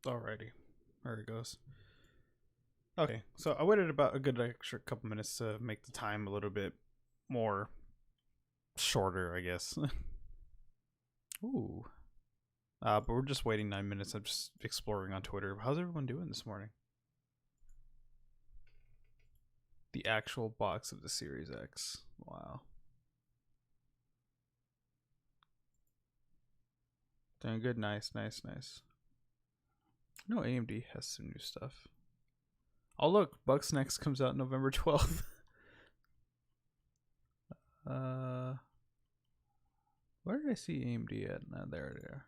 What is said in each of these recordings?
Alrighty, there it goes. Okay, so I waited about a good extra couple minutes to make the time a little bit more shorter, I guess. Ooh. But we're just waiting 9 minutes. I'm just exploring on Twitter. How's everyone doing this morning? The actual box of the Series X. Wow. Doing good. Nice. No, AMD has some new stuff. Oh look, Bugsnax comes out November 12th. Where did I see AMD at? Nah, there they are.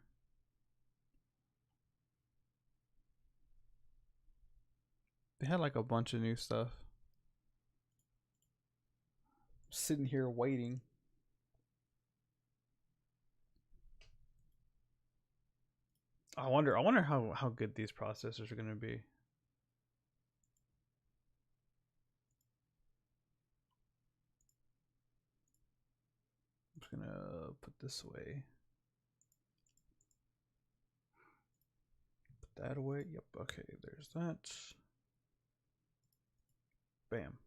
They had like a bunch of new stuff. Sitting here waiting. I wonder how good these processors are gonna be. I'm just gonna put this away. Put that away. Yep, okay, there's that. Bam.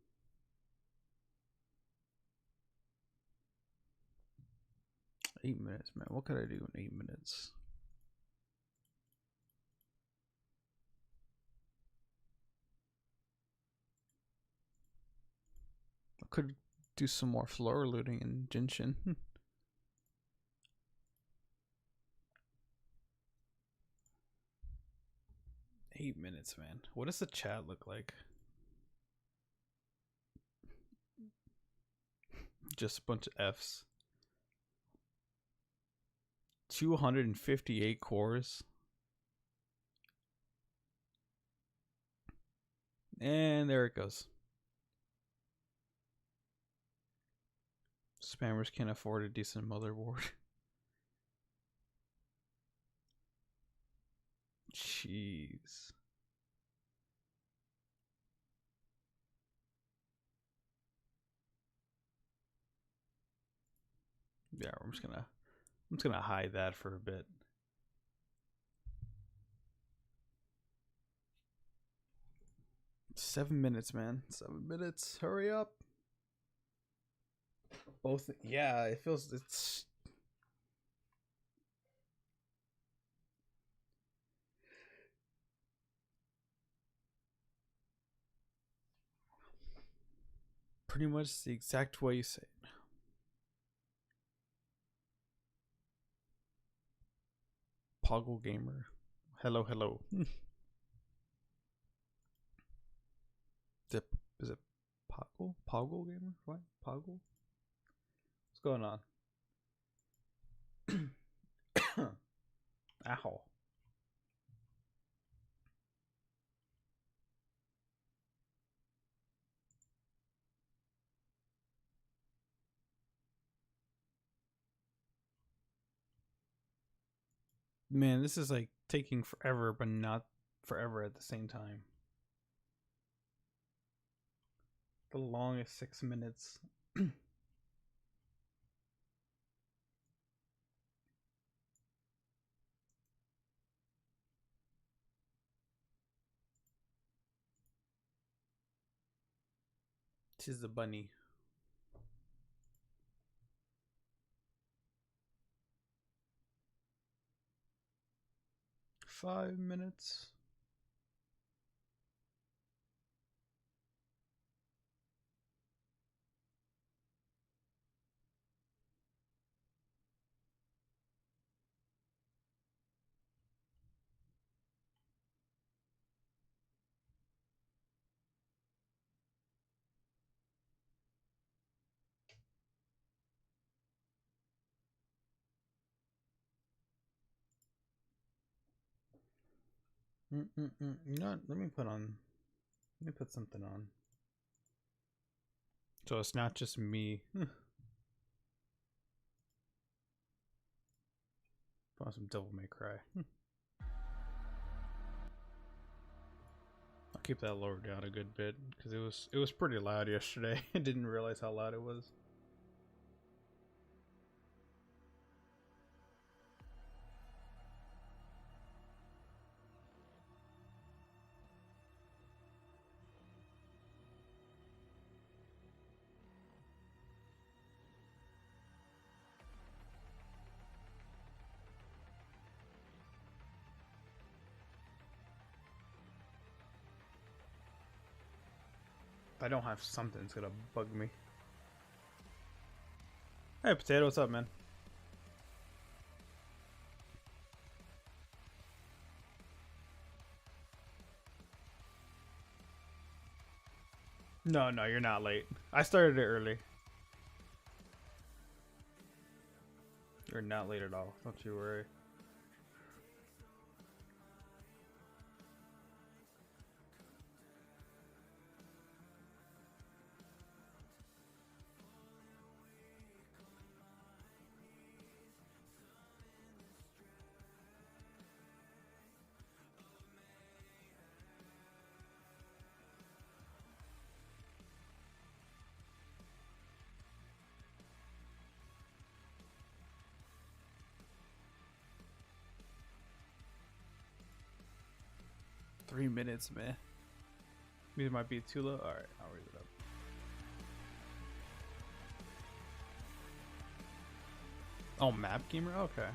Eight minutes, man. What could I do in 8 minutes? I could do some more floor looting in Genshin. 8 minutes, man. What does the chat look like? Just a bunch of F's. 258 cores. And there it goes. Spammers can't afford a decent motherboard. Jeez. Yeah, I'm just gonna hide that for a bit. Seven minutes, man. 7 minutes. Hurry up. Both. Yeah, it feels. It's. Pretty much the exact way you say it. Poggle Gamer. Hello. Is it Poggle? Poggle Gamer? What? Poggle? What's going on? Ow. Man, this is like taking forever, but not forever at the same time. The longest 6 minutes. Tis the bunny. Five minutes. You know what? Let me put something on. So it's not just me. Want some Devil May Cry. I'll keep that lowered down a good bit because it was pretty loud yesterday. I didn't realize how loud it was. If I don't have something, it's gonna bug me. Hey, Potato, what's up, man? No, no, you're not late. I started it early. You're not late at all. Don't you worry. Three minutes, man. It might be too low. All right, I'll raise it up. Oh, map gamer. Okay.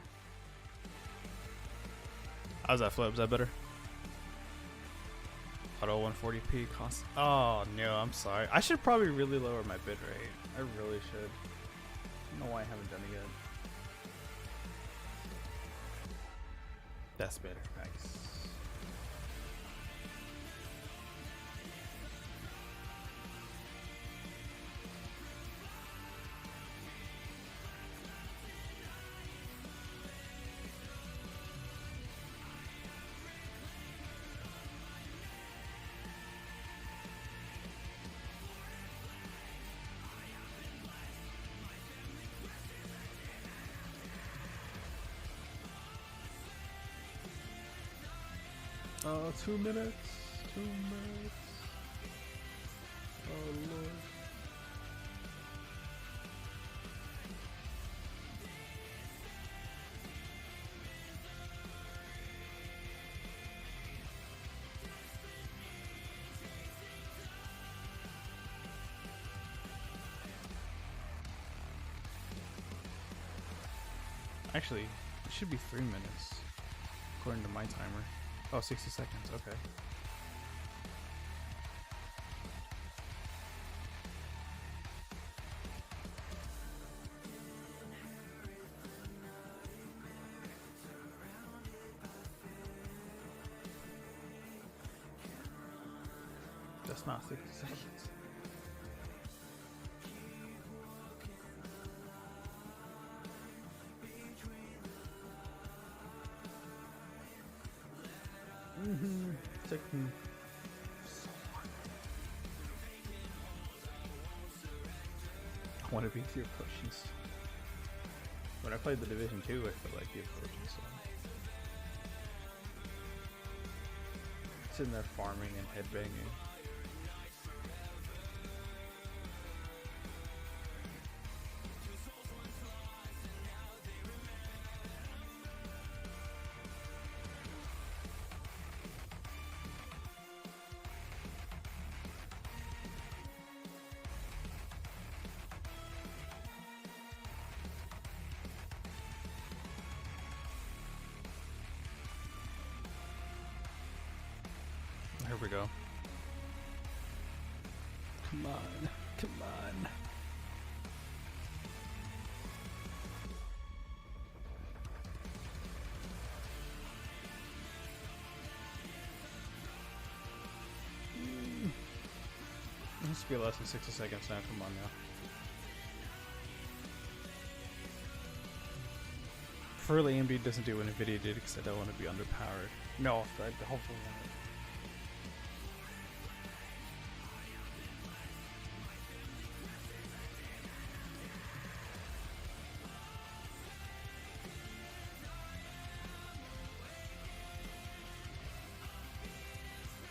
How's that flip? Is that better? Auto 140p cost. Oh no, I'm sorry. I should probably really lower my bit rate. I really should. I don't know why I haven't done it yet. That's better. Nice. Oh, 2 minutes. 2 minutes. Oh, Lord. Actually, it should be 3 minutes, according to my timer. Oh, 60 seconds, okay. That's not 60 seconds. Taking so long. I want to be your potions. When I played the Division 2, I felt like you had potions. So. Sitting there farming and headbanging. Here we go. Come on. Come on. It must be less than 60 seconds now. Come on now. Preferably AMD doesn't do what NVIDIA did because I don't want to be underpowered. No, I hopefully not.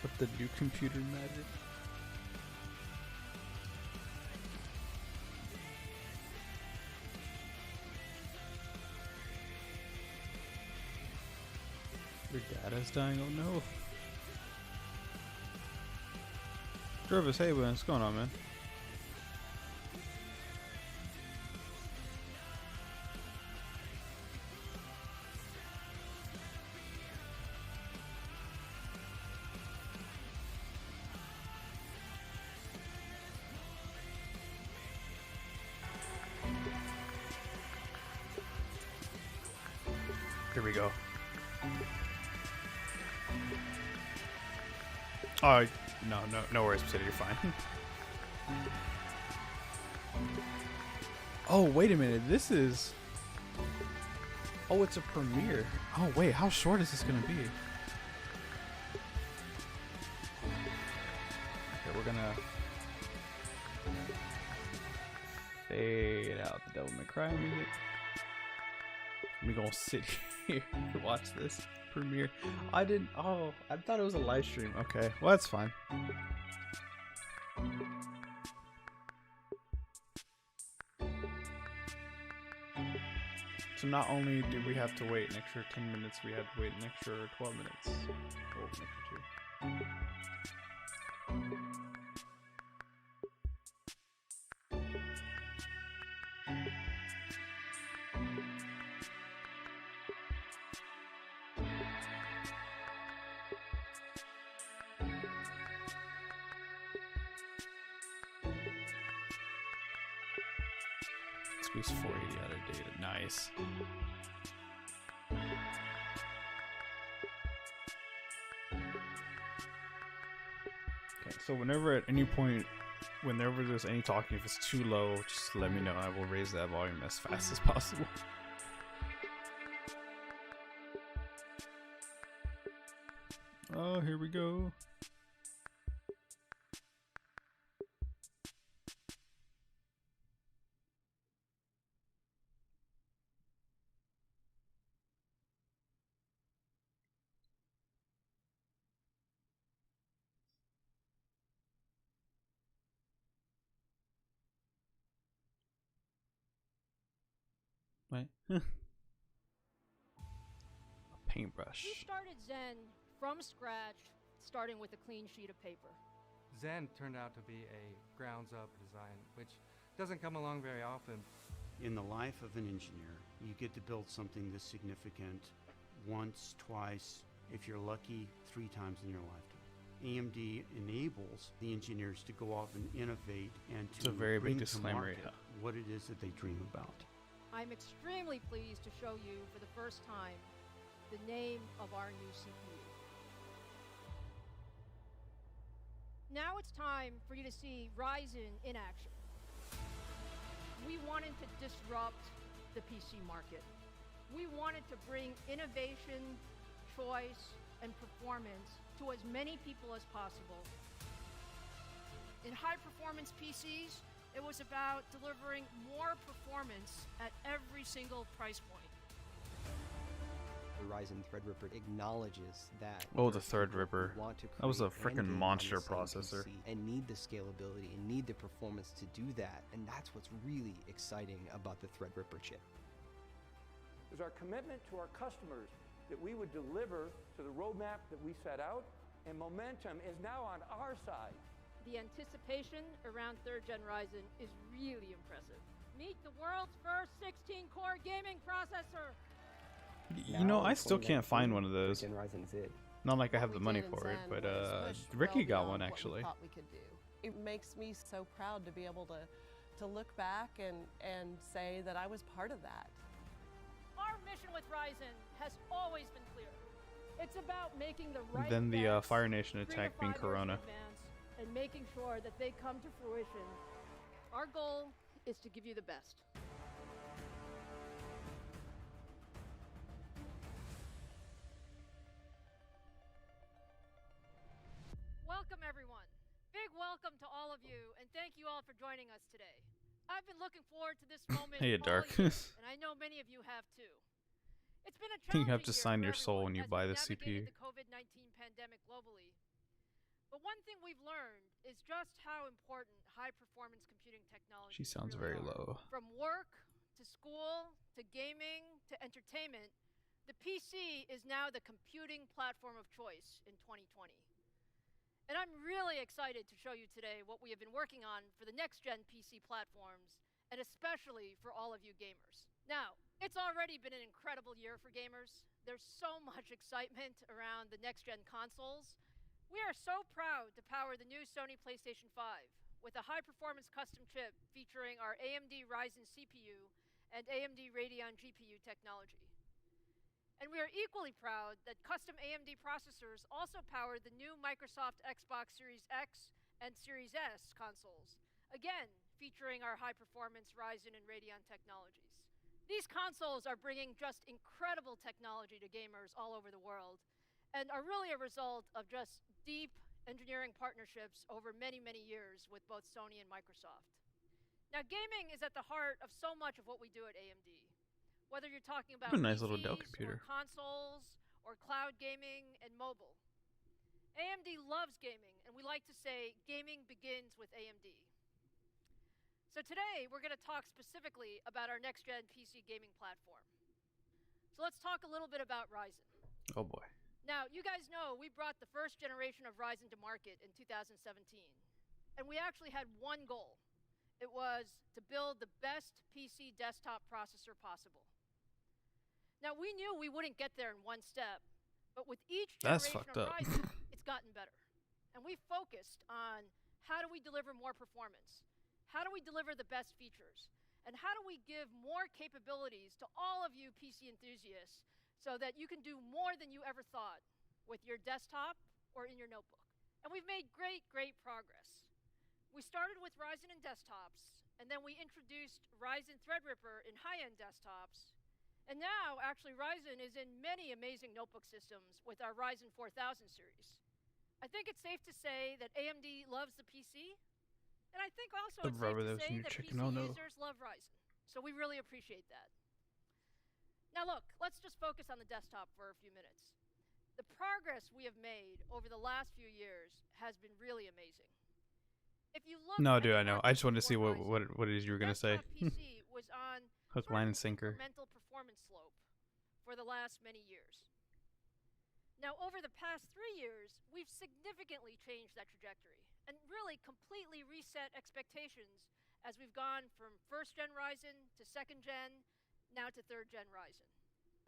But the new computer magic. Your data's dying, oh no. Jervis, hey man, what's going on, man? Here we go. Oh, no worries, Peter, you're fine. Oh, wait a minute. This is... Oh, it's a premiere. Oh, wait. How short is this going to be? Okay, we're going to fade out the Devil May Cry music. We're going to sit here to watch this premiere. I thought it was a live stream. Okay, well, that's fine. So not only do we have to wait an extra 10 minutes, we have to wait an extra 12 minutes. Oh, an extra 2. Squeeze 480 out of data. Nice. Okay, so whenever at any point, whenever there's any talking, if it's too low, just let me know. I will raise that volume as fast as possible. Oh, here we go. Wait. A paintbrush. We started Zen from scratch, starting with a clean sheet of paper. Zen turned out to be a grounds-up design, which doesn't come along very often. In the life of an engineer, you get to build something this significant once, twice, if you're lucky, 3 times in your lifetime. AMD enables the engineers to go off and innovate and to It's a very bring big to disclaimer, market yeah. what it is that they dream about. I'm extremely pleased to show you for the first time the name of our new CPU. Now it's time for you to see Ryzen in action. We wanted to disrupt the PC market. We wanted to bring innovation, choice, and performance to as many people as possible. In high-performance PCs, it was about delivering more performance at every single price point. The Ryzen Threadripper acknowledges that. Oh, the Threadripper. That was a freaking freaking monster processor. And need the scalability and need the performance to do that. And that's what's really exciting about the Threadripper chip. It was our commitment to our customers that we would deliver to the roadmap that we set out, and momentum is now on our side. The anticipation around 3rd Gen Ryzen is really impressive. Meet the world's first 16-core gaming processor. You know, I still can't find one of those. Gen Ryzen Z. Not like I have the money for it, but Ricky got one actually. Thought we could do. It makes me so proud to be able to look back and say that I was part of that. Our mission with Ryzen has always been clear. It's about making the right Then the bets Fire Nation 3 to attack 5 being years Corona. in advance and making sure that they come to fruition. Our goal is to give you the best. Welcome, everyone. Big welcome to all of you, and thank you all for joining us today. I've been looking forward to this moment Hey, all Dark. year, and I know many of you have too. It's been a think you have challenging to year sign for your soul when everyone you as buy we've the navigated CPU. the COVID-19 pandemic globally. But one thing we've learned is just how important high-performance computing technology She sounds really very are. low. From work to school to gaming to entertainment, the PC is now the computing platform of choice in 2020. And I'm really excited to show you today what we have been working on for the next-gen PC platforms, and especially for all of you gamers. Now, it's already been an incredible year for gamers. There's so much excitement around the next-gen consoles. We are so proud to power the new Sony PlayStation 5 with a high-performance custom chip featuring our AMD Ryzen CPU and AMD Radeon GPU technology. And we are equally proud that custom AMD processors also power the new Microsoft Xbox Series X and Series S consoles, again, featuring our high-performance Ryzen and Radeon technologies. These consoles are bringing just incredible technology to gamers all over the world and are really a result of just deep engineering partnerships over many, many years with both Sony and Microsoft. Now, gaming is at the heart of so much of what we do at AMD. Whether you're talking about A nice little Dell PCs computer. or consoles or cloud gaming and mobile. AMD loves gaming, and we like to say gaming begins with AMD. So today, we're going to talk specifically about our next-gen PC gaming platform. So let's talk a little bit about Ryzen. Oh boy. Now, you guys know we brought the first generation of Ryzen to market in 2017. And we actually had one goal. It was to build the best PC desktop processor possible. Now, we knew we wouldn't get there in one step, but with each That's generation fucked of up. Ryzen, it's gotten better. And we focused on how do we deliver more performance? How do we deliver the best features? And how do we give more capabilities to all of you PC enthusiasts so that you can do more than you ever thought with your desktop or in your notebook? And we've made great, great progress. We started with Ryzen in desktops, and then we introduced Ryzen Threadripper in high-end desktops. And now, actually, Ryzen is in many amazing notebook systems with our Ryzen 4000 series. I think it's safe to say that AMD loves the PC, and I think also The it's rubber safe that was to in say your that chicken, PC oh no. users love Ryzen. So we really appreciate that. Now look, let's just focus on the desktop for a few minutes. The progress we have made over the last few years has been really amazing. If you look No, at dude, the I know. market I just wanted to see before what it is you were gonna say. desktop PC was on Hook, sort line, and of an sinker. incremental performance slope for the last many years. Now, over the past 3 years, we've significantly changed that trajectory and really completely reset expectations as we've gone from first-gen Ryzen to second-gen, now to third-gen Ryzen.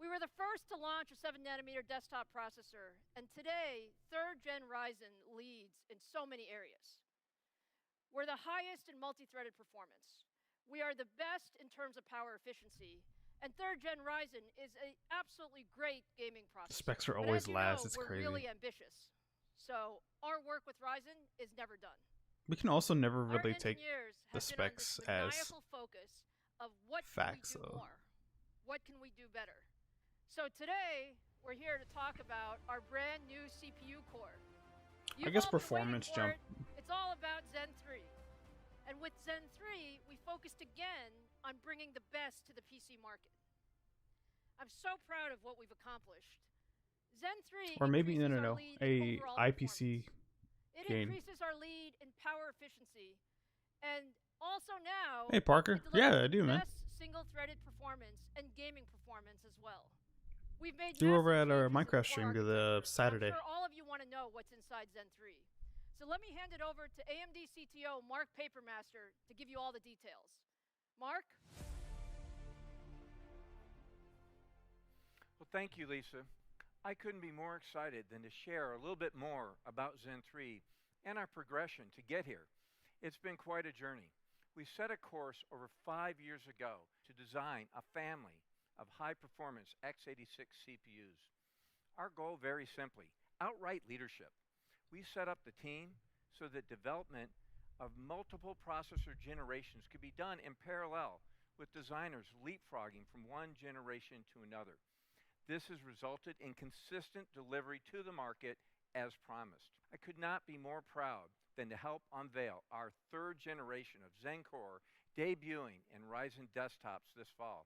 We were the first to launch a 7-nanometer desktop processor, and today, third-gen Ryzen leads in so many areas. We're the highest in multi-threaded performance. We are the best in terms of power efficiency, and third-gen Ryzen is an absolutely great gaming processor. Specs are But always as you last. know, It's we're crazy. really ambitious. So our work with Ryzen is never done. We can also never Our really take engineers the have been on specs this as maniacal focus of what facts, can we do though. more? What can we do better? So today, we're here to talk about our brand new CPU core. I guess all been waiting performance for jump. it. It's all about Zen 3. And with Zen 3, we focused again on bringing the best to the PC market. I'm so proud of what we've accomplished. Zen 3 Or maybe, increases no, our lead in a overall IPC performance. It gain. increases our lead in power efficiency. And also now, Hey, Parker. it delivers Yeah, I do, the man. best single-threaded performance and gaming performance as well. We've made Do over at massive our changes in the Minecraft core stream to the architecture, and Saturday. I'm sure all of you want to know what's inside Zen 3. So let me hand it over to AMD CTO Mark Papermaster to give you all the details. Mark? Well, thank you, Lisa. I couldn't be more excited than to share a little bit more about Zen 3 and our progression to get here. It's been quite a journey. We set a course over 5 years ago to design a family of high-performance x86 CPUs. Our goal, very simply, outright leadership. We set up the team so that development of multiple processor generations could be done in parallel, with designers leapfrogging from one generation to another. This has resulted in consistent delivery to the market as promised. I could not be more proud than to help unveil our third generation of Zen Core debuting in Ryzen desktops this fall.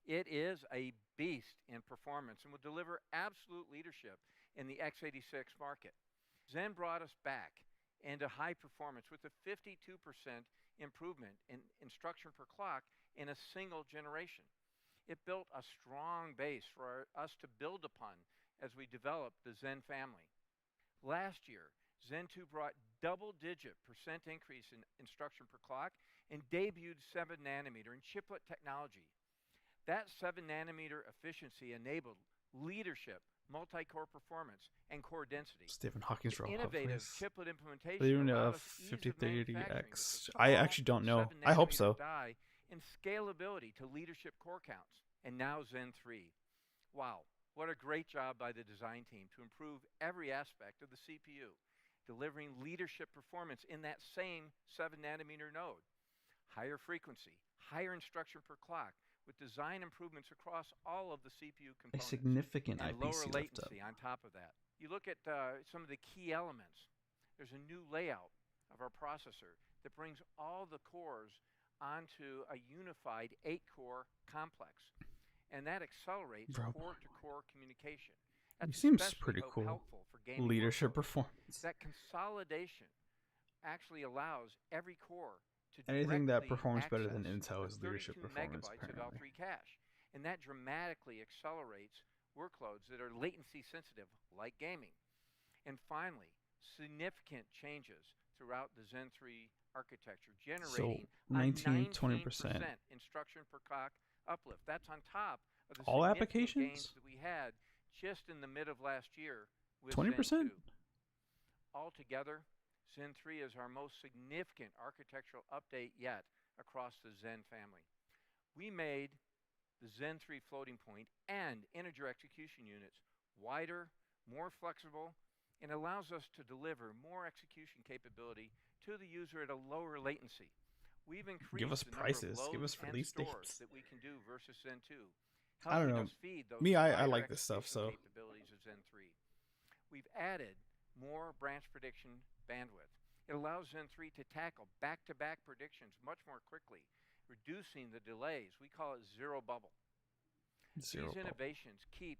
It is a beast in performance and will deliver absolute leadership in the x86 market. Zen brought us back into high performance with a 52% improvement in instruction per clock in a single generation. It built a strong base for us to build upon as we developed the Zen family. Last year, Zen 2 brought double-digit % increase in instruction per clock and debuted 7-nanometer in chiplet technology. That 7-nanometer efficiency enabled leadership, multi-core performance, and core density. Stephen Hawking's The roll innovative place. chiplet implementation They even allowed us ease of 5030X. manufacturing with the I small actually don't know. 7 I hope nanometer so. Die and scalability to leadership core counts. And now Zen 3. Wow, What a great job by the design team to improve every aspect of the CPU, delivering leadership performance in that same 7-nanometer node. Higher frequency, higher instruction per clock, with design improvements across all of the CPU A components. significant And lower IPC lift up. latency on top of that. You look at some of the key elements. There's a new layout of our processor that brings all the cores onto a unified 8-core complex. And that accelerates Bro. core-to-core communication. It That's seems especially pretty cool. helpful for gaming Leadership workloads. performance. That consolidation actually allows every core to Anything that directly performs better than access Intel the is leadership 32 performance, megabytes of apparently. L3 cache. And that dramatically accelerates workloads that are latency sensitive, like gaming. And finally, significant changes throughout the Zen 3 architecture, generating a 19, 19% 20%. instruction per clock uplift. That's on top of the All significant applications? gains that we had just in the mid of last year with 20%? Zen 2. Altogether, Zen 3 is our most significant architectural update yet across the Zen family. We made the Zen 3 floating point and integer execution units wider, more flexible, and allows us to deliver more execution capability to the user at a lower latency. We've increased Give us the number of prices. loads Give us and release stores dates. that we can do versus Zen 2. I don't know. Us feed those Me, I wider like this stuff, execution so. capabilities of Zen 3. We've added more branch prediction bandwidth. It allows Zen 3 to tackle back-to-back predictions much more quickly, reducing the delays. We call it zero bubble. Zero. These innovations keep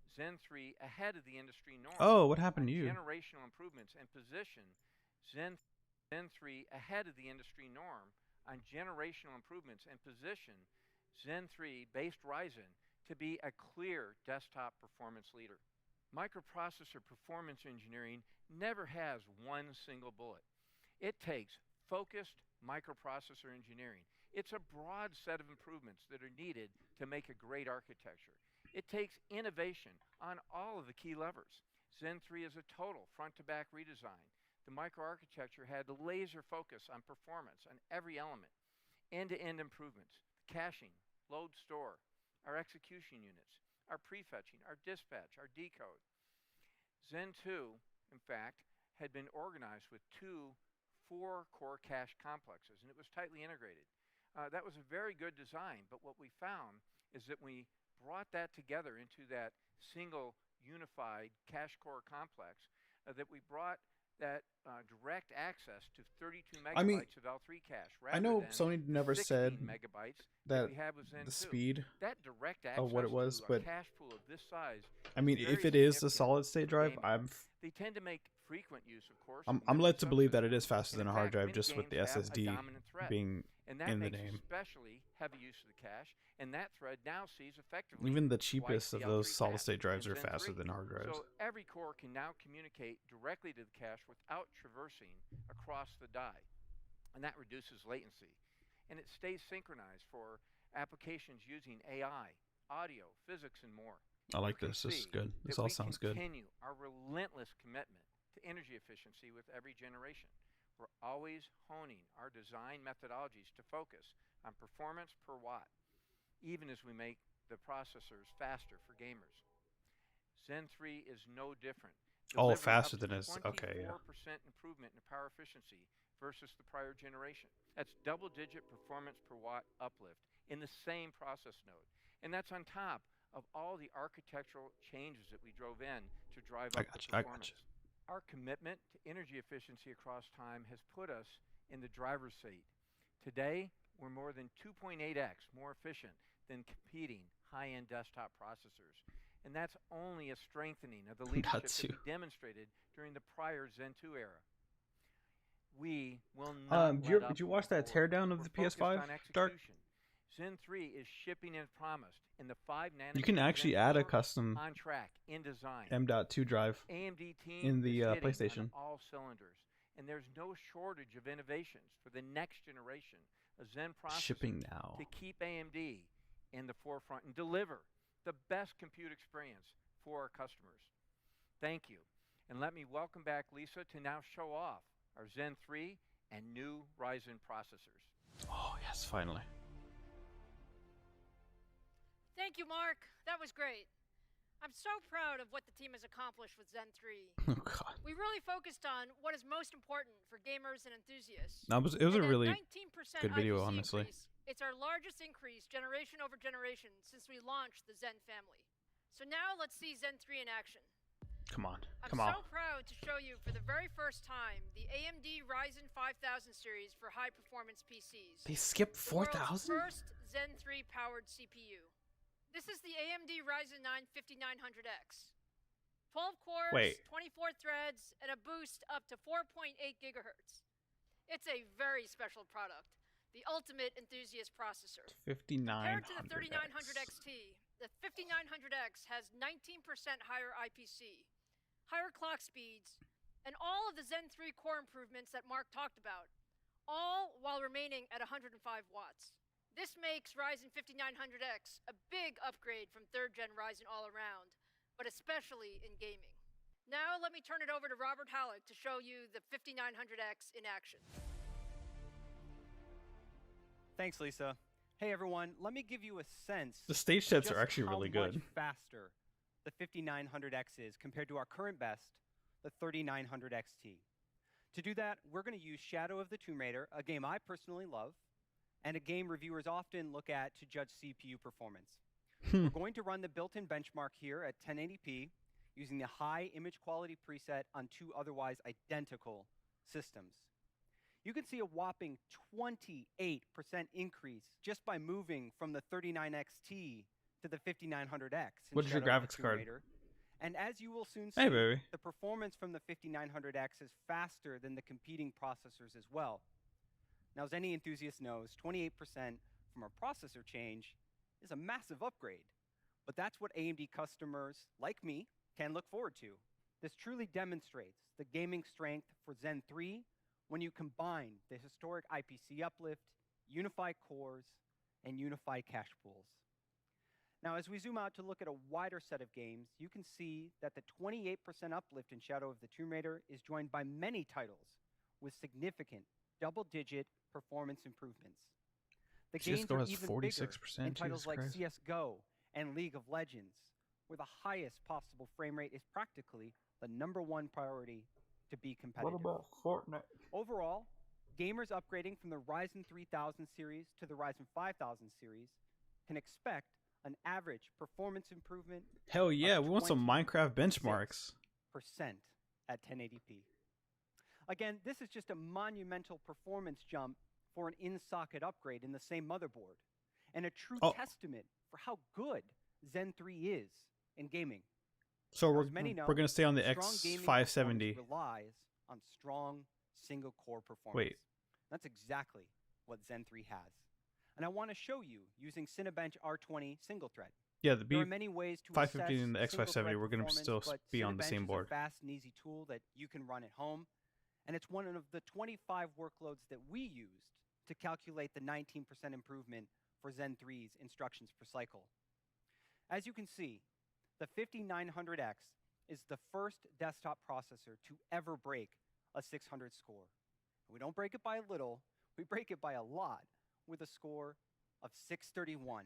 Zen 3 ahead of the industry norm. Oh, what happened to on you? Generational improvements and position Zen 3 ahead of the industry norm on generational improvements and position Zen 3 based Ryzen to be a clear desktop performance leader. Microprocessor performance engineering never has one single bullet. It takes focused microprocessor engineering. It's a broad set of improvements that are needed to make a great architecture. It takes innovation on all of the key levers. Zen 3 is a total front-to-back redesign. The microarchitecture had laser focus on performance on every element. End-to-end improvements, caching, load store, our execution units, our prefetching, our dispatch, our decode. Zen 2, in fact, had been organized with 2 4-core cache complexes, and it was tightly integrated. That was a very good design, but what we found is that we brought that together into that single unified cache core complex, that we brought that direct access to 32 megabytes of L3 cache. I know than Sony never 16 said megabytes that we have with Zen the 2. speed That direct access of what it was, to but a cache pool of this size. I mean, very if it is a significant solid state for drive, gaming. They tend to make frequent use, of course. I'm of led to memory believe that it is subsystems. faster And than a in hard fact, drive many just with the games have a SSD dominant thread. being And that in the makes name. especially heavy use of the cache, and that thread now sees effectively Even the twice cheapest the of those L3 solid cache state drives in are Zen faster 3. than hard drives. So every core can now communicate directly to the cache without traversing across the die, and that reduces latency. And it stays synchronized for applications using AI, audio, physics, and more. I like You can this. This is see good. This that all we sounds good. continue our relentless commitment to energy efficiency with every generation. We're always honing our design methodologies to focus on performance per watt, even as we make the processors faster for gamers. Zen 3 is no different. Oh, delivering faster up to than his. Okay, yeah. 24% improvement in power efficiency versus the prior generation. That's double-digit performance per watt uplift in the same process node. And that's on top of all the architectural changes that we drove in to drive up the performance. Our commitment to energy efficiency across time has put us in the driver's seat. Today, we're more than 2.8x more efficient than competing high-end desktop processors. And that's only a strengthening of the leadership that we demonstrated during the prior Zen 2 era. We will not did you watch that teardown of the PS5, Dark? Zen 3 is shipping as promised in the 5-nanometer. You can actually add a custom on track in design. M.2 drive AMD team in the is hitting PlayStation. on all cylinders, and there's no shortage of innovations for the next generation of Zen processors Shipping now. to keep AMD in the forefront and deliver the best compute experience for our customers. Thank you, and let me welcome back Lisa to now show off our Zen 3 and new Ryzen processors. Oh yes, finally. Thank you, Mark. That was great. I'm so proud of what the team has accomplished with Zen 3. Oh god. We really focused on what is most important for gamers and enthusiasts. It was a And at really 19% good video, IPC honestly. increase, it's our largest increase generation over generation since we launched the Zen family. So now let's see Zen 3 in action. Come on. I'm Come on. so proud to show you for the very first time the AMD Ryzen 5000 series for high performance PCs. They skipped The world's 4,000? first Zen 3 powered CPU. This is the AMD Ryzen 9 5900X. 12 cores, Wait. 24 threads, and a boost up to 4.8 gigahertz. It's a very special product, the ultimate enthusiast processor. Compared to the 3900 5900X. XT, the 5900X has 19% higher IPC, higher clock speeds, and all of the Zen 3 core improvements that Mark talked about, all while remaining at 105 watts. This makes Ryzen 5900X a big upgrade from 3rd gen Ryzen all around, but especially in gaming. Now let me turn it over to Robert Halleck to show you the 5900X in action. Thanks, Lisa. Hey everyone, let me give you a sense. The stage of sets are just actually how really much good. faster the 5900X is compared to our current best, the 3900 XT. To do that, we're going to use Shadow of the Tomb Raider, a game I personally love, and a game reviewers often look at to judge CPU performance. We're going to run the built-in benchmark here at 1080p using the high image quality preset on two otherwise identical systems. You can see a whopping 28% increase just by moving from the 39XT to the 5900X. What is your graphics card? And as you will soon see, Hey, baby. the performance from the 5900X is faster than the competing processors as well. Now, as any enthusiast knows, 28% from a processor change is a massive upgrade. But that's what AMD customers, like me, can look forward to. This truly demonstrates the gaming strength for Zen 3 when you combine the historic IPC uplift, unified cores, and unified cache pools. Now, as we zoom out to look at a wider set of games, you can see that the 28% uplift in Shadow of the Tomb Raider is joined by many titles with significant double-digit performance improvements. The gains CSGO are has even 46%, bigger in titles Jesus like Christ. CSGO and League of Legends, where the highest possible frame rate is practically the #1 priority to be competitive. What about Fortnite? Overall, gamers upgrading from the Ryzen 3000 series to the Ryzen 5000 series can expect an average performance improvement Hell yeah, of we want some Minecraft benchmarks. 26% at 1080p. Again, this is just a monumental performance jump for an in-socket upgrade in the same motherboard, and a true testament for how good Zen 3 is in gaming. So Now, we're as many know, going to stay on the strong gaming X570. performance relies on strong single-core performance. Wait. That's exactly what Zen 3 has. And I want to show you using Cinebench R20 single-thread. Yeah, the There are many ways to 550 and the assess X570, single-thread we're going to still performance, but be on the Cinebench same is board. a fast and easy tool that you can run at home, and it's one of the 25 workloads that we used to calculate the 19% improvement for Zen 3's instructions per cycle. As you can see, the 5900X is the first desktop processor to ever break a 600 score. We don't break it by a little, we break it by a lot with a score of 631.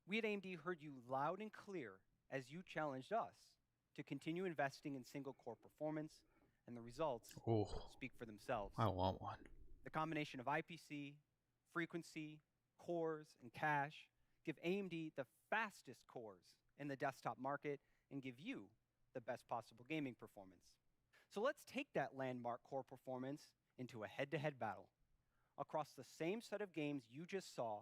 We at AMD heard you loud and clear as you challenged us to continue investing in single-core performance, and the results Ooh, speak for themselves. I want one. The combination of IPC, frequency, cores, and cache give AMD the fastest cores in the desktop market and give you the best possible gaming performance. So let's take that landmark core performance into a head-to-head battle. Across the same set of games you just saw,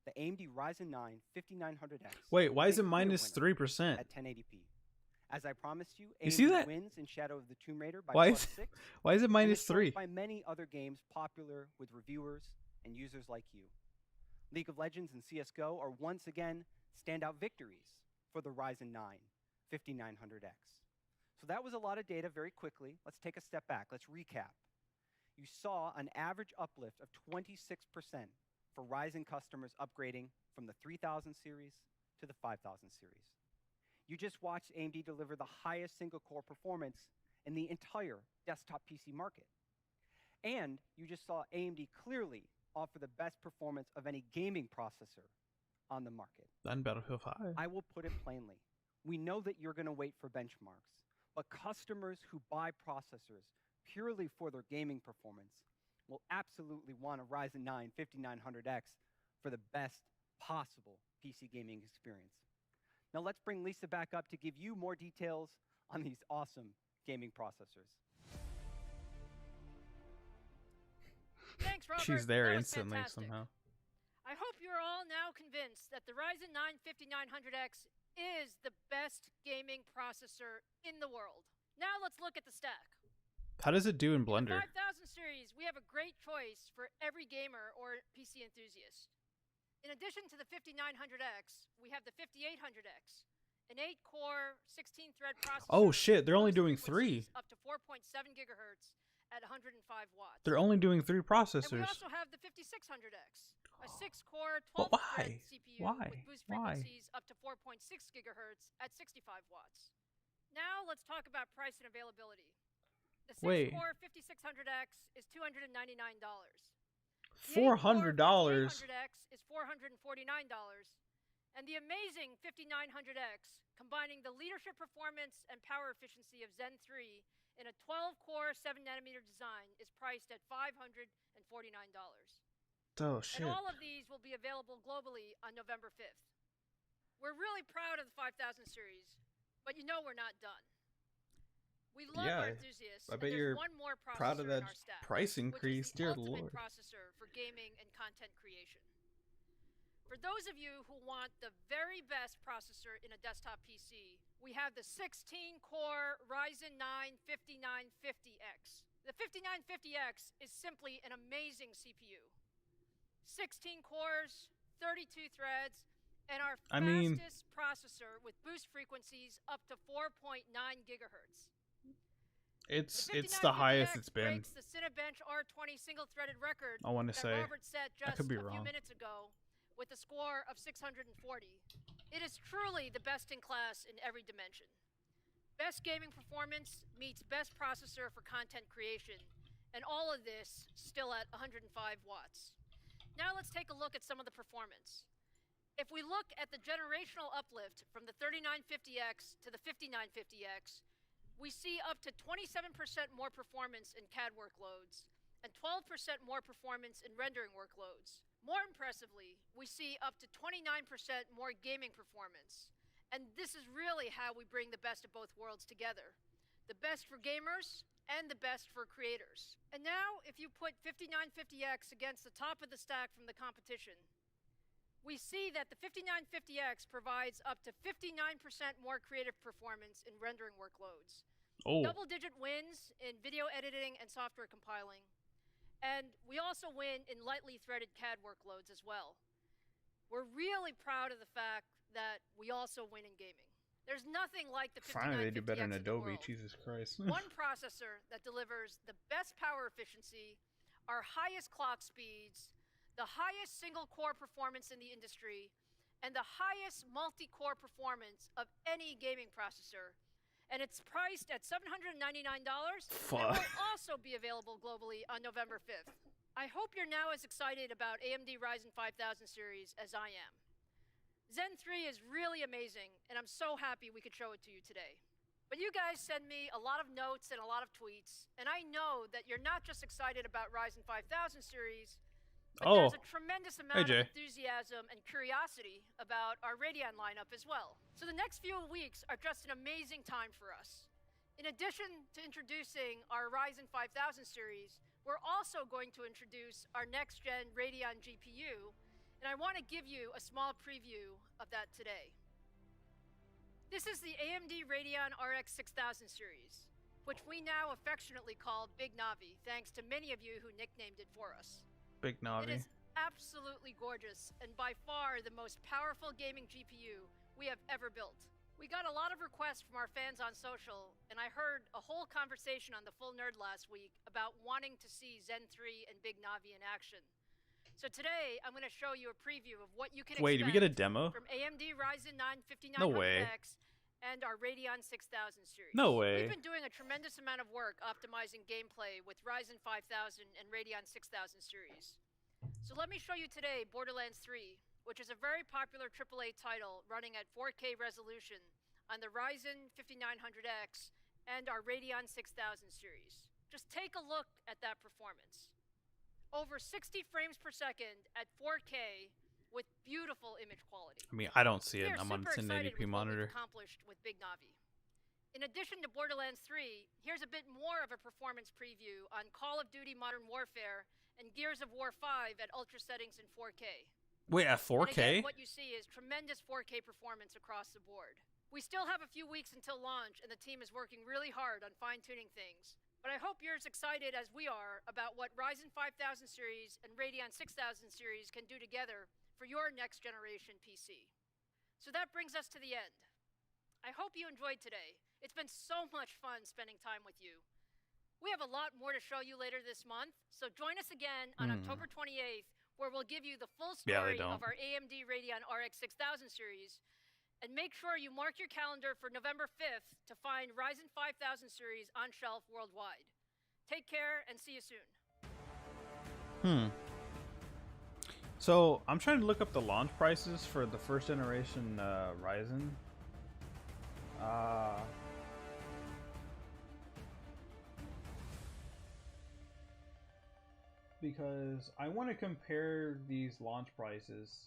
the AMD Ryzen 9 5900X. Wait, why is is a it clear minus winner 3%? at 1080p. As I promised you, You AMD see that? wins in Shadow of the Tomb Raider by Why plus is 6. Why is it and minus it's joined 3? by many other games popular with reviewers and users like you. League of Legends and CSGO are once again standout victories for the Ryzen 9 5900X. So that was a lot of data very quickly. Let's take a step back. Let's recap. You saw an average uplift of 26% for Ryzen customers upgrading from the 3000 series to the 5000 series. You just watched AMD deliver the highest single-core performance in the entire desktop PC market. And you just saw AMD clearly offer the best performance of any gaming processor on the market. Then Battlefield 5. I will put it plainly. We know that you're going to wait for benchmarks, but customers who buy processors purely for their gaming performance will absolutely want a Ryzen 9 5900X for the best possible PC gaming experience. Now let's bring Lisa back up to give you more details on these awesome gaming processors. Thanks, Robert. She's there That was instantly fantastic. somehow. I hope you're all now convinced that the Ryzen 9 5900X is the best gaming processor in the world. Now let's look at the stack. How does it do in In the Blender? 5000 series, we have a great choice for every gamer or PC enthusiast. In addition to the 5900X, we have the 5800X, an 8-core, 16-thread processor. Oh shit, they're only with doing frequencies 3. Up to 4.7 gigahertz at 105 watts. They're only doing 3 And we processors. also have the 5600X, a 6-core, But 12-thread why? CPU Why? with boost Why? frequencies up to 4.6 gigahertz at 65 watts. Now let's talk about price and availability. The Wait. 6-core 5600X is $299. $400. 5800X is $449. And the amazing 5900X, combining the leadership performance and power efficiency of Zen 3 in a 12-core 7nm design, is priced at $549. Oh shit. And all of these will be available globally on November 5th. We're really proud of the 5000 series, but you know we're not done. We love our Yeah, enthusiasts. I and bet there's you're one more proud of processor in that our stack, price increase, which is the dear ultimate lord. processor for gaming and content creation. For those of you who want the very best processor in a desktop PC, we have the 16-core Ryzen 9 5950X. The 5950X is simply an amazing CPU. 16 cores, 32 threads, and our fastest processor with boost frequencies up to 4.9 gigahertz. It's the highest it's been. Breaks the Cinebench R20 single-threaded record I want to that say. Robert set I just could be a few wrong. minutes ago with a score of 640. It is truly the best in class in every dimension. Best gaming performance meets best processor for content creation, and all of this still at 105 watts. Now let's take a look at some of the performance. If we look at the generational uplift from the 3950X to the 5950X, we see up to 27% more performance in CAD workloads and 12% more performance in rendering workloads. More impressively, we see up to 29% more gaming performance. And this is really how we bring the best of both worlds together. The best for gamers and the best for creators. And now, if you put 5950X against the top of the stack from the competition, we see that the 5950X provides up to 59% more creative performance in rendering workloads. Oh. Double-digit wins in video editing and software compiling. And we also win in lightly threaded CAD workloads as well. We're really proud of the fact that we also win in gaming. There's nothing like the 5950X Finally, they do better in in the Adobe. world. Jesus Christ. One processor that delivers the best power efficiency, our highest clock speeds, the highest single-core performance in the industry, and the highest multi-core performance of any gaming processor. And it's priced at $799 and will also be available globally on November 5th. I hope you're now as excited about AMD Ryzen 5000 series as I am. Zen 3 is really amazing, and I'm so happy we could show it to you today. But you guys send me a lot of notes and a lot of tweets, and I know that you're not just excited about Ryzen 5000 series, but there's a tremendous amount of enthusiasm and curiosity about our Radeon lineup as well. So the next few weeks are just an amazing time for us. In addition to introducing our Ryzen 5000 series, we're also going to introduce our next-gen Radeon GPU, and I want to give you a small preview of that today. This is the AMD Radeon RX 6000 series, which we now affectionately call Big Navi, thanks to many of you who nicknamed it for us. Big Navi. It is absolutely gorgeous and by far the most powerful gaming GPU we have ever built. We got a lot of requests from our fans on social, and I heard a whole conversation on the Full Nerd last week about wanting to see Zen 3 and Big Navi in action. So today, I'm going to show you a preview of what you can expect. Wait, did we get a demo? From AMD Ryzen 9 5900X No way. and our Radeon 6000 series. No way. We've been doing a tremendous amount of work optimizing gameplay with Ryzen 5000 and Radeon 6000 series. So let me show you today Borderlands 3, which is a very popular AAA title running at 4K resolution on the Ryzen 5900X and our Radeon 6000 series. Just take a look at that performance. Over 60 frames per second at 4K with beautiful image quality. I mean, I don't see it. We are I'm on super excited 1080p with what we've monitor. accomplished with Big Navi. In addition to Borderlands 3, here's a bit more of a performance preview on Call of Duty Modern Warfare and Gears of War 5 at ultra settings in 4K. Wait, at And 4K? again, what you see is tremendous 4K performance across the board. We still have a few weeks until launch, and the team is working really hard on fine-tuning things. But I hope you're as excited as we are about what Ryzen 5000 series and Radeon 6000 series can do together for your next generation PC. So that brings us to the end. I hope you enjoyed today. It's been so much fun spending time with you. We have a lot more to show you later this month, so join us again on October 28th, where we'll give you the full story of our AMD Radeon RX 6000 series. And make sure you mark your calendar for November 5th to find Ryzen 5000 series on shelf worldwide. Take care and see you soon. So I'm trying to look up the launch prices for the first generation Ryzen. Because I want to compare these launch prices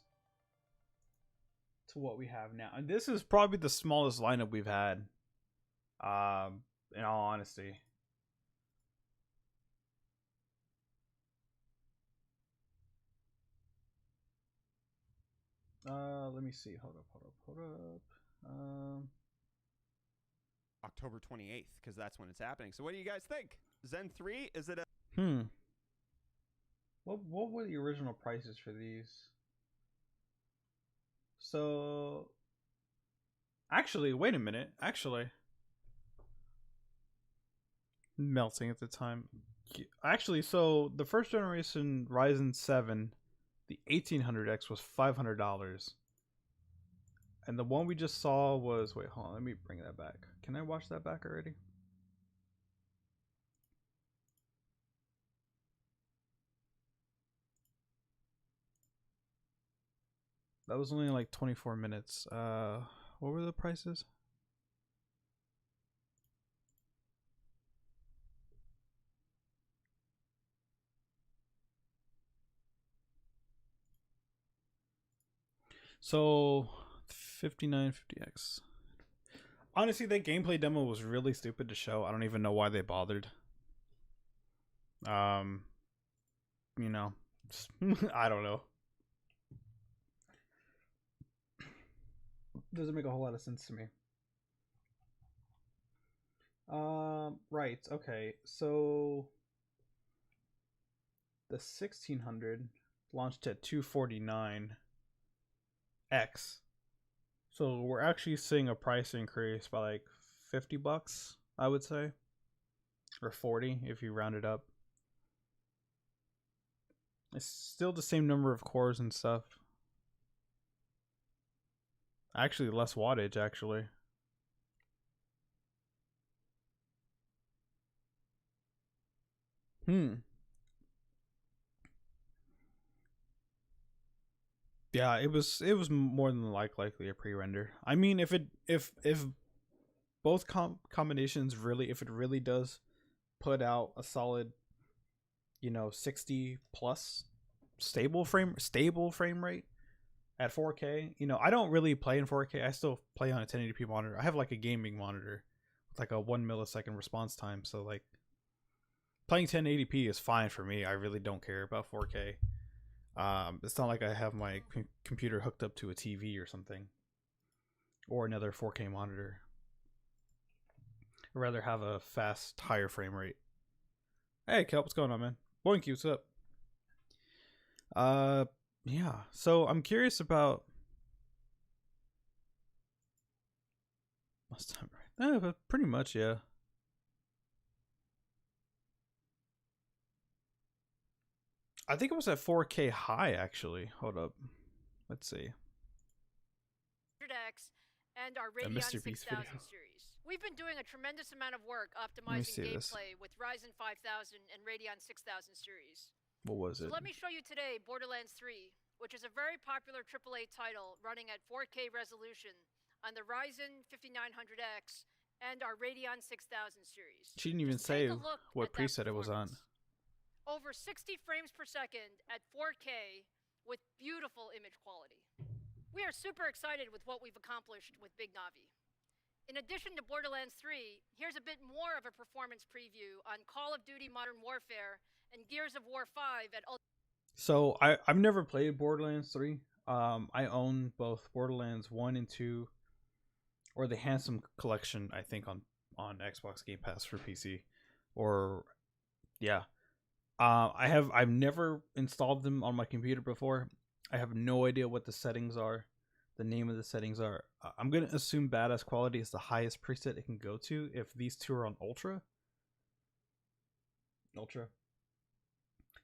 to what we have now. And this is probably the smallest lineup we've had. In all honesty. Let me see. Hold up. October 28th, because that's when it's happening. So what do you guys think? Zen 3, is it a... What were the original prices for these? So... Actually, wait a minute. Actually... Melting at the time. Actually, so the first generation Ryzen 7, the 1800X was $500. And the one we just saw was... Wait, hold on. Let me bring that back. Can I watch that back already? That was only like 24 minutes. What were the prices? So 5950X. Honestly, that gameplay demo was really stupid to show. I don't even know why they bothered. You know, I don't know. Doesn't make a whole lot of sense to me. Right. Okay. So the 1600 launched at 249X. So we're actually seeing a price increase by like $50, I would say, or 40 if you round it up. It's still the same number of cores and stuff. Actually, less wattage, actually. Yeah, it was more than likely a pre-render. I mean, if both combinations really, if it really does put out a solid, 60 plus stable frame rate at 4K. I don't really play in 4K. I still play on a 1080p monitor. I have like a gaming monitor with like a 1 millisecond response time. So like playing 1080p is fine for me. I really don't care about 4K. It's not like I have my computer hooked up to a TV or something, or another 4K monitor. I'd rather have a fast, higher frame rate. Hey, Kelp, what's going on, man? Boink, what's up? Yeah. So I'm curious about last time, right? But pretty much, yeah. I think it was at 4K high, actually. Hold up. Let's see. And our Radeon 6000 series. We've been doing a tremendous amount of work optimizing gameplay with Ryzen 5000 and Radeon 6000 series. What was it? So let me show you today Borderlands 3, which is a very popular AAA title running at 4K resolution on the Ryzen 5900X and our Radeon 6000 series. She didn't even Just take say a look what at that preset it was on. performance. Over 60 frames per second at 4K with beautiful image quality. We are super excited with what we've accomplished with Big Navi. In addition to Borderlands 3, here's a bit more of a performance preview on Call of Duty Modern Warfare and Gears of War 5 at So I've never played Borderlands 3. I own both Borderlands 1 and 2, or the Handsome Collection, I think, on Xbox Game Pass for PC. Or yeah. I've never installed them on my computer before. I have no idea what the settings are, the name of the settings are. I'm gonna assume badass quality is the highest preset it can go to if these two are on ultra.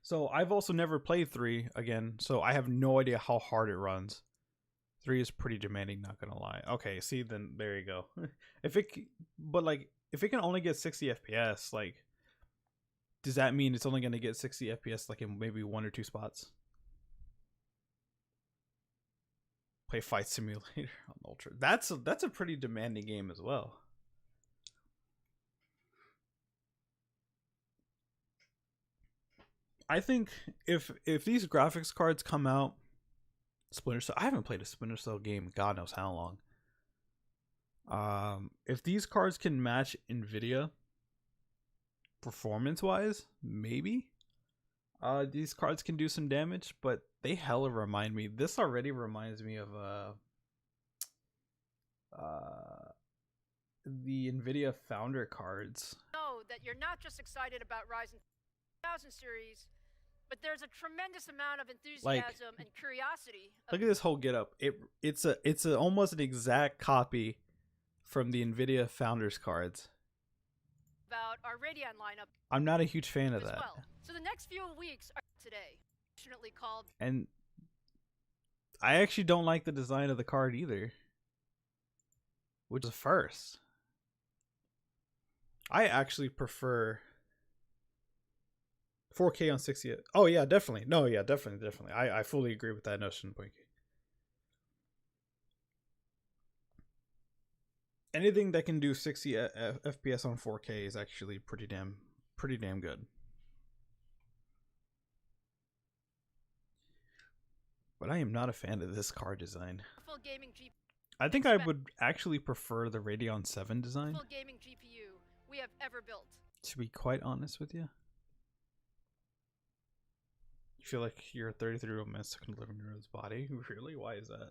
So I've also never played 3 again, so I have no idea how hard it runs. 3 is pretty demanding, not gonna lie. Okay, see, then there you go. if it can only get 60 FPS, like, does that mean it's only gonna get 60 FPS like in maybe 1 or 2 spots? Play Fight Simulator on ultra. That's a pretty demanding game as well. I think if these graphics cards come out, Splinter Cell. I haven't played a Splinter Cell game in God knows how long. If these cards can match Nvidia performance-wise, maybe. These cards can do some damage, but they hella remind me. This already reminds me of the Nvidia Founder cards. Know that you're not just excited about Ryzen 1000 series, but there's a tremendous amount of enthusiasm and curiosity. Look at this whole getup. It's almost an exact copy from the Nvidia Founders cards. About our Radeon lineup. I'm not a huge fan of that. Well. So the next few weeks are today, affectionately called. And I actually don't like the design of the card either, which is first. I actually prefer 4K on 60. Oh yeah, definitely. No, yeah, definitely. I fully agree with that notion, Boinky. Anything that can do 60 FPS on 4K is actually pretty damn good. But I am not a fan of this card design. Full gaming GPU. I think I would actually prefer the Radeon 7 design. Full gaming GPU we have ever built. To be quite honest with you. You feel like you're a 33-year-old man stuck in a 11-year-old's body? Really? Why is that?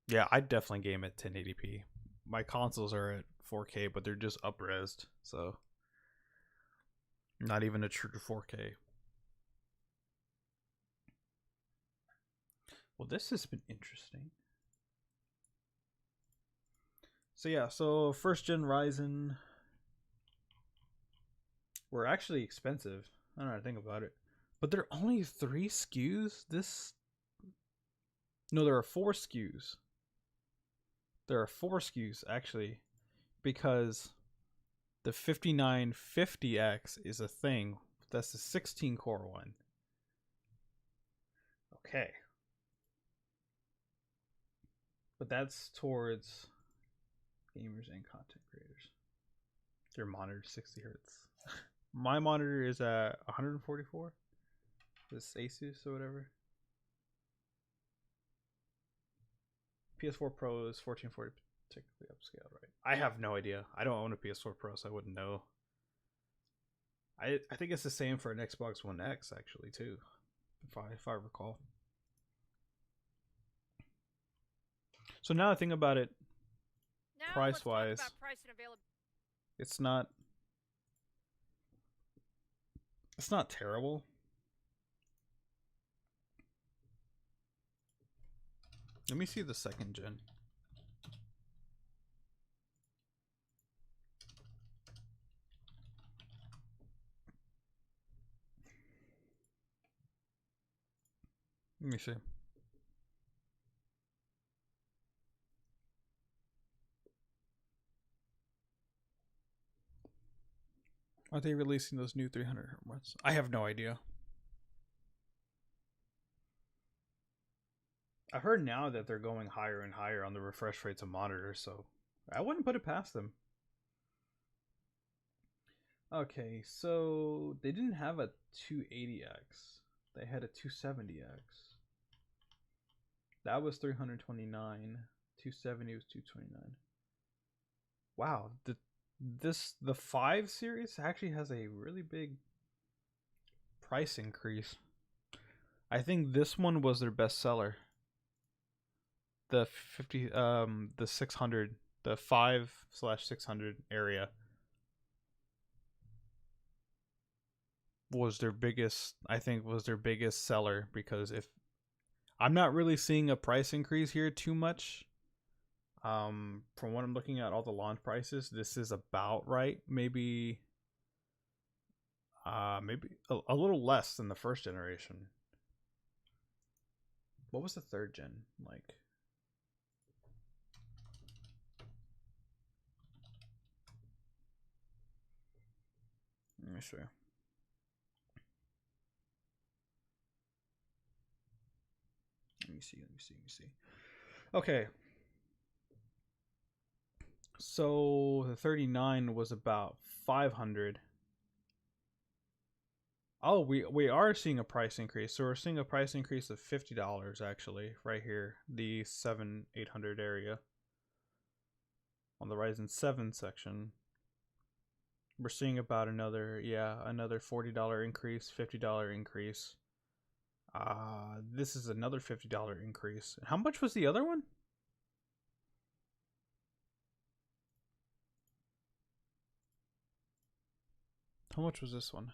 Yeah, I'd definitely game at 1080p. My consoles are at 4K, but they're just up-resed, so not even a true 4K. Well, this has been interesting. So yeah, so first gen Ryzen were actually expensive. I don't know how to think about it. But there are only 3 SKUs? No, there are 4 SKUs. There are 4 SKUs, actually, because the 5950X is a thing. That's the 16-core one. Okay. But that's towards gamers and content creators. Your monitor 60 hertz. My monitor is at 144. This Asus or whatever. PS4 Pro is 1440 technically upscaled, right? I have no idea. I don't own a PS4 Pro, so I wouldn't know. I think it's the same for an Xbox One X actually too, if I recall. So now I think about it, price wise, price and availability. it's not terrible. Let me see the second gen. Let me see. Are they releasing those new 300 hertz? I have no idea. I heard now that they're going higher and higher on the refresh rates of monitors, so I wouldn't put it past them. Okay, so they didn't have a 280X. They had a 270X. That was 329. 270 was 229. Wow, the 5 series actually has a really big price increase. I think this one was their best seller. The 600, the 5/600 area was their biggest, I think was their biggest seller, because if I'm not really seeing a price increase here too much. From what I'm looking at all the launch prices, this is about right. Maybe maybe a little less than the first generation. What was the third gen like? Let me show you. Let me see. Okay. So the 39 was about 500. Oh, we are seeing a price increase. So we're seeing a price increase of $50 actually, right here, the 7-800 area. On the Ryzen 7 section, we're seeing about another $40 increase, $50 increase. This is another $50 increase. How much was the other one? How much was this one?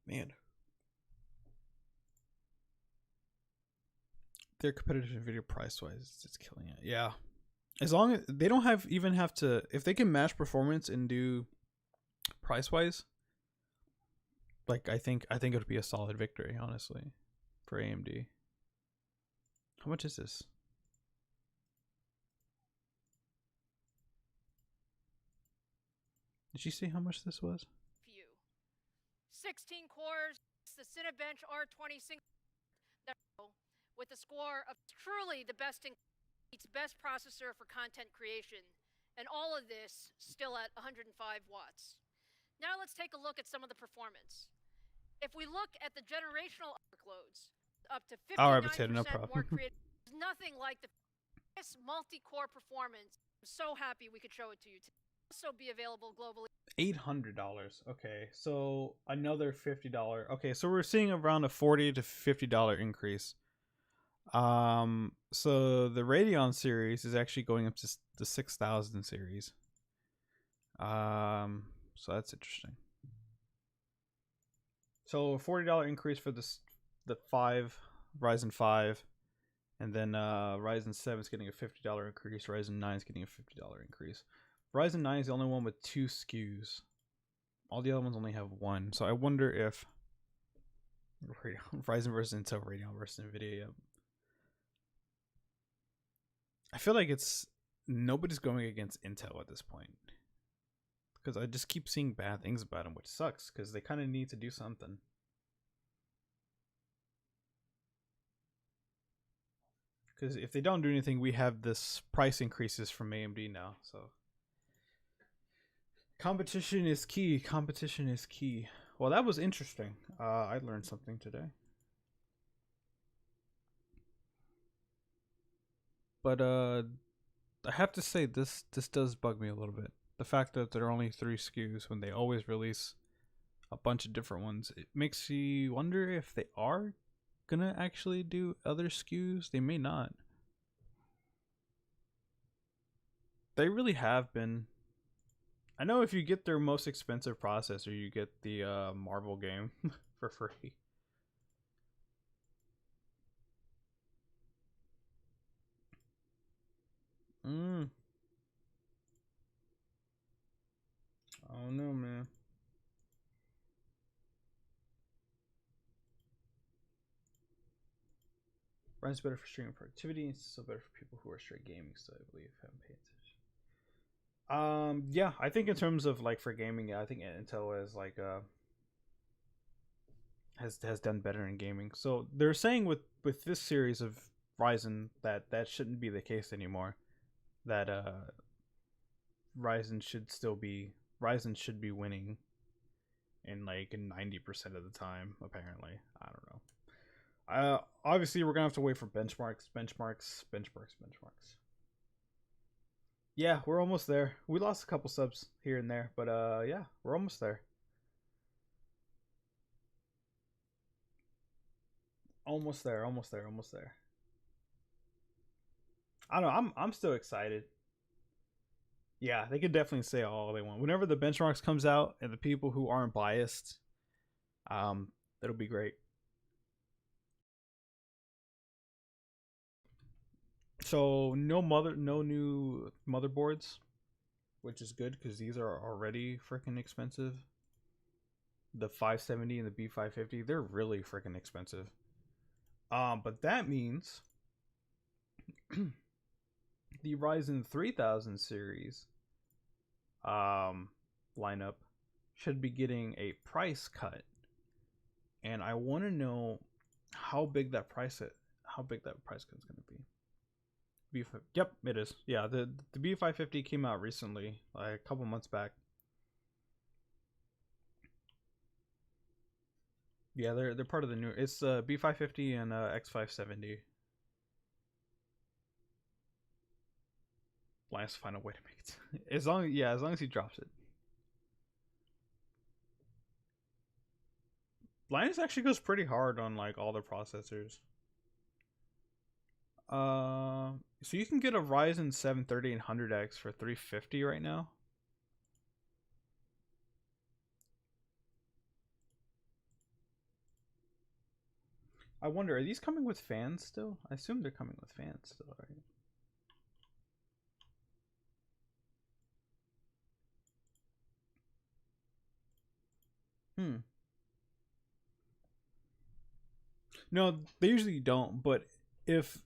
Man. Their competitive video price wise, it's killing it. Yeah. As long as they don't have to, if they can match performance and do price wise, like I think it would be a solid victory, honestly, for AMD. How much is this? Did you see how much this was? Few. 16 cores, the Cinebench R20 with a score of truly the best in its best processor for content creation, and all of this still at 105 watts. Now let's take a look at some of the performance. If we look at the generational workloads, up to 59% more creative, nothing like the multi-core performance. I'm so happy we could show it to you today. Also be available globally. $800. Okay, so another $50. Okay, so we're seeing around a $40 to $50 increase. So the Radeon series is actually going up to the 6000 series. So that's interesting. So a $40 increase for the 5 Ryzen 5, and then Ryzen 7 is getting a $50 increase. Ryzen 9 is getting a $50 increase. Ryzen 9 is the only one with 2 SKUs. All the other ones only have 1. So I wonder if Ryzen versus Intel, Radeon versus Nvidia. Yep. I feel like nobody's going against Intel at this point, because I just keep seeing bad things about them, which sucks because they kind of need to do something. Because if they don't do anything, we have this price increases from AMD now. So competition is key. Competition is key. Well, that was interesting. I learned something today. But I have to say this does bug me a little bit. The fact that there are only 3 SKUs when they always release a bunch of different ones. It makes you wonder if they are gonna actually do other SKUs. They may not. They really have been. I know if you get their most expensive processor, you get the Marvel game for free. Oh no, man. Runs better for streaming productivity. It's still better for people who are straight gaming. So I believe haven't paid attention. Yeah, I think in terms of like for gaming, yeah, I think Intel is like has done better in gaming. So they're saying with this series of Ryzen that shouldn't be the case anymore. That Ryzen should be winning in like 90% of the time. Apparently, I don't know. Obviously, we're gonna have to wait for benchmarks. Yeah, we're almost there. We lost a couple subs here and there, but yeah, we're almost there. Almost there. I don't know. I'm still excited. Yeah, they could definitely say all they want. Whenever the benchmarks comes out and the people who aren't biased, it'll be great. So no new motherboards, which is good because these are already freaking expensive. The 570 and the B550, they're really freaking expensive. But that means the Ryzen 3000 series lineup should be getting a price cut, and I want to know how big that price cut is going to be. Yep, it is. Yeah, the B550 came out recently, like a couple months back. Yeah, they're part of the new. It's B550 and X570. Linus find a way to make it. As long as he drops it. Linus actually goes pretty hard on like all the processors. So you can get a Ryzen 7 3800X for $350 right now. I wonder, are these coming with fans still? I assume they're coming with fans still, right? No, they usually don't, but if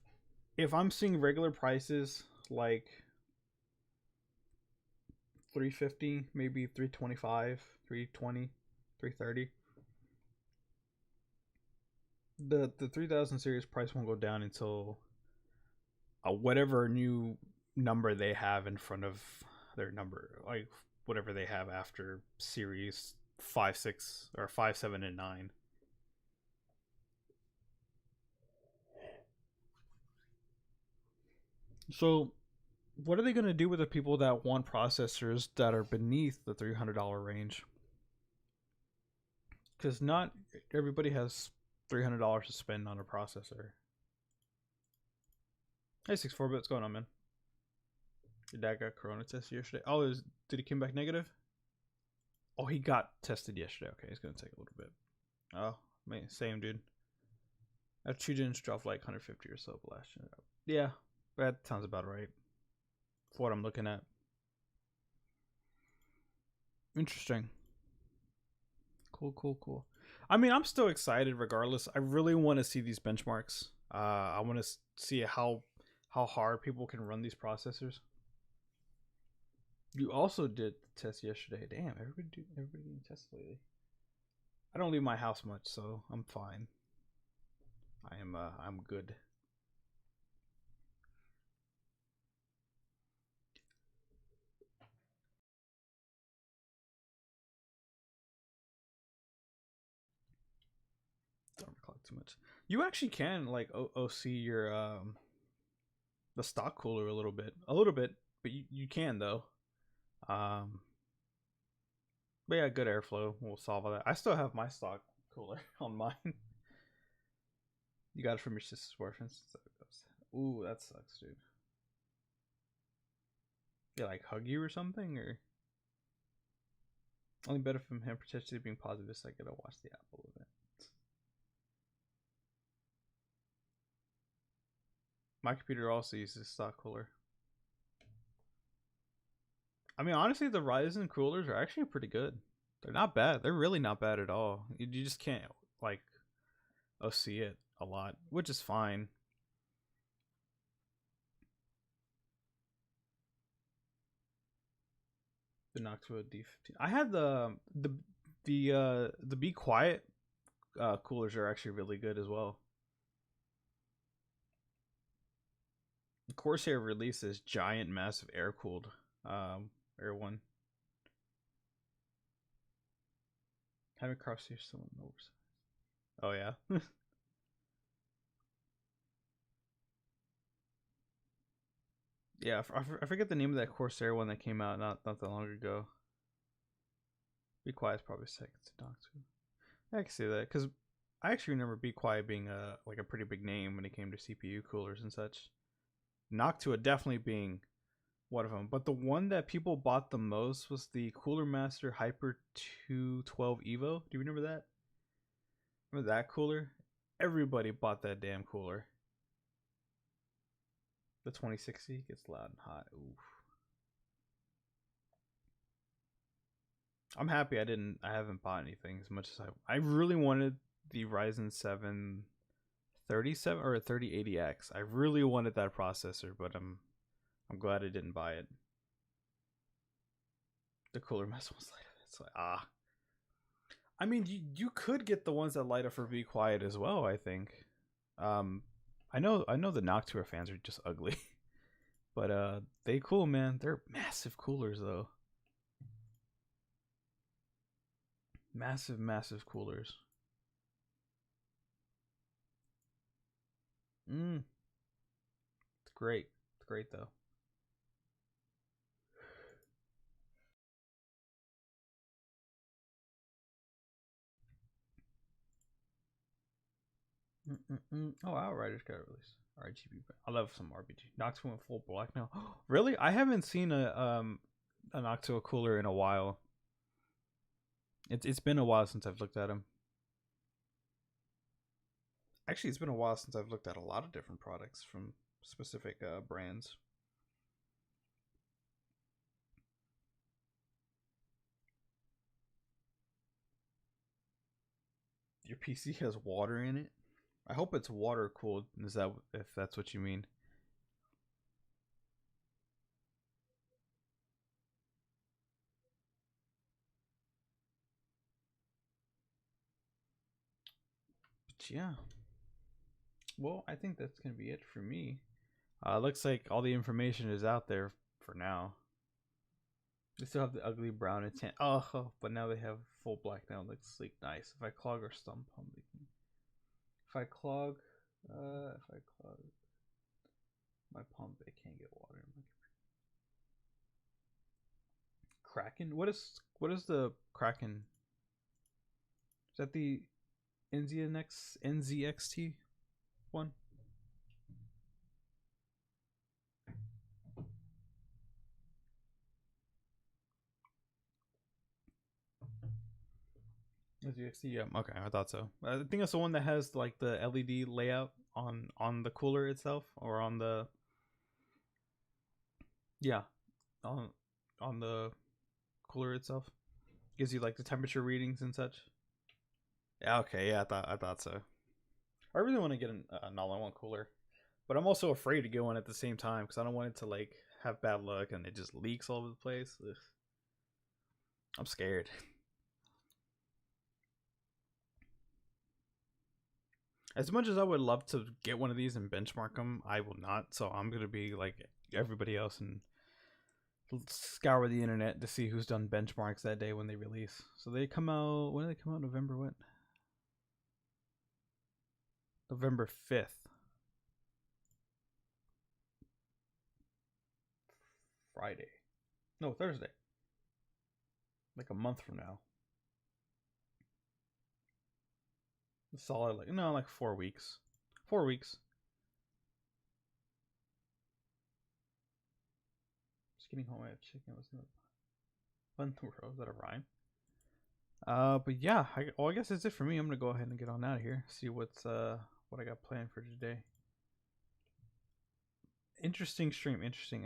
I'm seeing regular prices like 350, maybe 325, 320, 330, the 3000 series price won't go down until whatever new number they have in front of their number, like whatever they have after series 5, 6, or 5, 7, and 9. So what are they going to do with the people that want processors that are beneath the $300 range? Because not everybody has $300 to spend on a processor. Hey, 64-bit, what's going on, man? Your dad got corona tested yesterday. Oh, did he come back negative? Oh, he got tested yesterday. Okay, it's going to take a little bit. Oh, man, same, dude. That Chujin's dropped like 150 or so last year. Yeah, that sounds about right. For what I'm looking at. Interesting. Cool. I mean, I'm still excited regardless. I really want to see these benchmarks. I want to see how hard people can run these processors. You also did the test yesterday. Damn, everybody doing tests lately. I don't leave my house much, so I'm fine. I'm good. Don't clock too much. You actually can like OC your the stock cooler a little bit, but you can though. But yeah, good airflow will solve all that. I still have my stock cooler on mine. You got it from your sister's boyfriend. Ooh, that sucks, dude. Yeah, like hug you or something, or only better from him potentially being positive so I get to watch the Apple event. My computer also uses stock cooler. I mean, honestly, the Ryzen coolers are actually pretty good. They're not bad. They're really not bad at all. You just can't like OC it a lot, which is fine. The Noctua D15. I had the Be Quiet coolers are actually really good as well. Corsair releases giant, massive air-cooled Air One. Having Crosshair still in oversized. Oh yeah. Yeah, I forget the name of that Corsair one that came out not that long ago. Be Quiet's probably second to Noctua. I can see that because I actually remember Be Quiet being like a pretty big name when it came to CPU coolers and such. Noctua definitely being one of them, but the one that people bought the most was the Cooler Master Hyper 212 Evo. Do you remember that? Remember that cooler? Everybody bought that damn cooler. The 2060 gets loud and hot. Oof. I'm happy I haven't bought anything as much as I really wanted the Ryzen 7 37 or 3080X. I really wanted that processor, but I'm glad I didn't buy it. The cooler mess was light up. It's like I mean, you could get the ones that light up for Be Quiet as well, I think. I know the Noctua fans are just ugly. But they cool, man. They're massive coolers though. Massive coolers. It's great. It's great though. Oh, Outriders got released. RGB. I love some RPG. Noctua went full black now. Really? I haven't seen an Noctua cooler in a while. It's been a while since I've looked at them. Actually, it's been a while since I've looked at a lot of different products from specific brands. Your PC has water in it? I hope it's water cooled. Is that if that's what you mean? But yeah. Well, I think that's gonna be it for me. Looks like all the information is out there for now. They still have the ugly brown and tan. Oh, but now they have full black now. It looks sleek, nice. If I clog or stump pump, if I clog my pump, it can't get water in my Kraken. What is the Kraken? Is that the NZXT one? NZXT, yeah. Okay, I thought so. I think that's the one that has like the LED layout on the cooler itself, or on the on the cooler itself. Gives you like the temperature readings and such. Yeah, okay, yeah, I thought so. I really want to get an all-in-one cooler, but I'm also afraid to get one at the same time because I don't want it to like have bad luck and it just leaks all over the place. Ugh. I'm scared. As much as I would love to get one of these and benchmark them, I will not. So I'm gonna be like everybody else and scour the internet to see who's done benchmarks that day when they release. So they come out. When do they come out? November what? November 5th. Friday. No, Thursday. Like a month from now. Solid, like 4 weeks. 4 weeks. Just getting home. I have chicken. What's in the bun row? Is that a rhyme? But yeah, I guess that's it for me. I'm gonna go ahead and get on out of here. See what I got planned for today. Interesting stream. Interesting.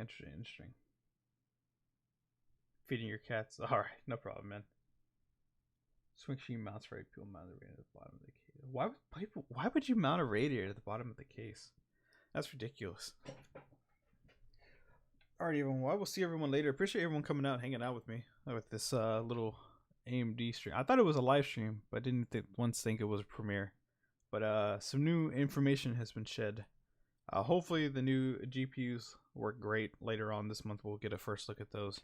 Feeding your cats. All right, no problem, man. Just make sure you mount right. People mount the radiator at the bottom of the case. Why would you mount a radiator at the bottom of the case? That's ridiculous. Alright, everyone. Well, I will see everyone later. Appreciate everyone coming out, hanging out with me with this little AMD stream. I thought it was a live stream, but I didn't once think it was a premiere. But some new information has been shed. Hopefully the new GPUs work great. Later on this month we'll get a first look at those,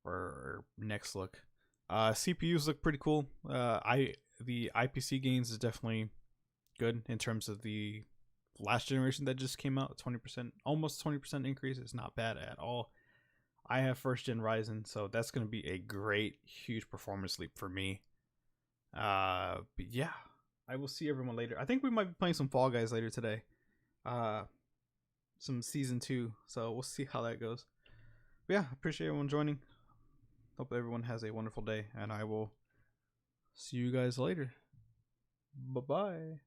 or next look. CPUs look pretty cool. The IPC gains is definitely good in terms of the last generation that just came out. 20%, almost 20% increase is not bad at all. I have first gen Ryzen, so that's going to be a great, huge performance leap for me. But yeah, I will see everyone later. I think we might be playing some Fall Guys later today. Some season 2, so we'll see how that goes. But yeah, appreciate everyone joining. Hope everyone has a wonderful day, and I will see you guys later. Bye bye.